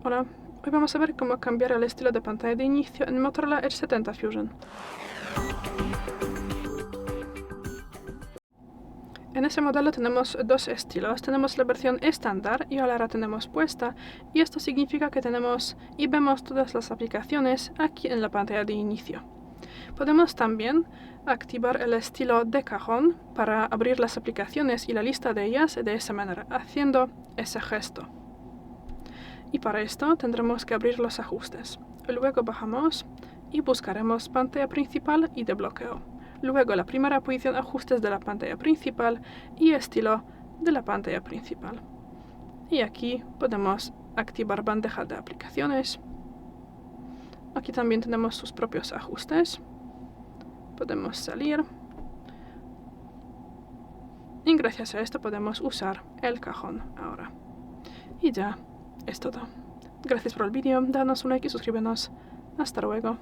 Hola, hoy vamos a ver cómo cambiar el estilo de pantalla de inicio en Motorola Edge 70 Fusion. En ese modelo tenemos dos estilos. Tenemos la versión estándar y ahora la tenemos puesta, y esto significa que tenemos y vemos todas las aplicaciones aquí en la pantalla de inicio. Podemos también activar el estilo de cajón para abrir las aplicaciones y la lista de ellas de esa manera, haciendo ese gesto. Y para esto tendremos que abrir los ajustes. Luego bajamos y buscaremos pantalla principal y de bloqueo. Luego la primera posición, ajustes de la pantalla principal y estilo de la pantalla principal. Y aquí podemos activar bandeja de aplicaciones. Aquí también tenemos sus propios ajustes. Podemos salir. Y gracias a esto podemos usar el cajón ahora. Y ya es todo. Gracias por el vídeo, danos un like y suscríbenos. Hasta luego.